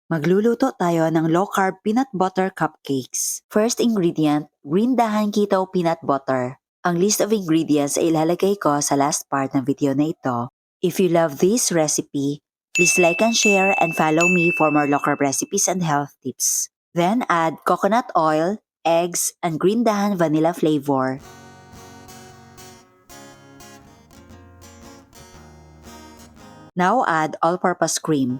Magluluto tayo ng low-carb peanut butter cupcakes. First ingredient, green dahan keto peanut butter. Ang list of ingredients ay ilalagay ko sa last part ng video na ito. If you love this recipe, please like and share and follow me for more low-carb recipes and health tips. Then add coconut oil, eggs, and green dahan vanilla flavor. Now add all-purpose cream.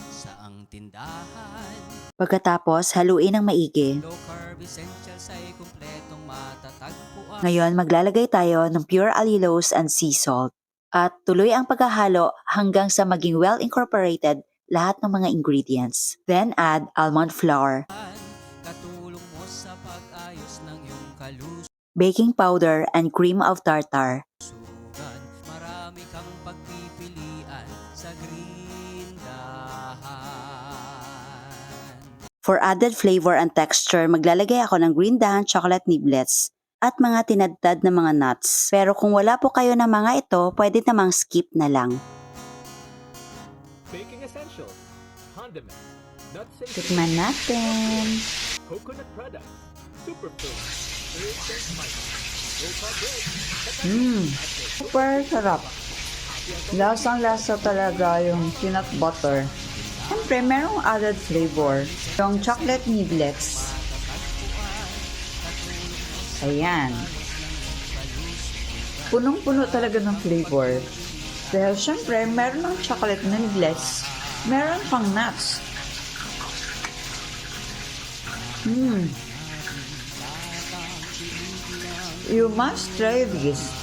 Saang tindahan, Pagkatapos, haluin ng maigi. low carb essentials ay kumpletong matatagpuan. Ngayon, maglalagay tayo ng pure allulose and sea salt. At tuloy ang paghahalo hanggang sa maging well-incorporated lahat ng mga ingredients. Then add almond flour, Katulong mo sa pag-ayos ng iyong kalusugan. baking powder, and cream of tartar. Marami kang pagpipilian sa green dahan. For added flavor and texture, maglalagay ako ng green dahan chocolate niblets at mga tinadtad na mga nuts. Pero kung wala po kayo ng mga ito, pwede namang skip na lang. Baking essentials, condiments, nuts and Tikman natin. coconut products, superfood, herbs and spices, low-carb bread, Super sarap. Lasang-lasa talaga yung peanut butter. Siyempre, merong added flavor. Yung chocolate niblets. Ayan. Punong-puno talaga ng flavor. Dahil siyempre, meron ng chocolate niblets. Meron pang nuts. You must try this.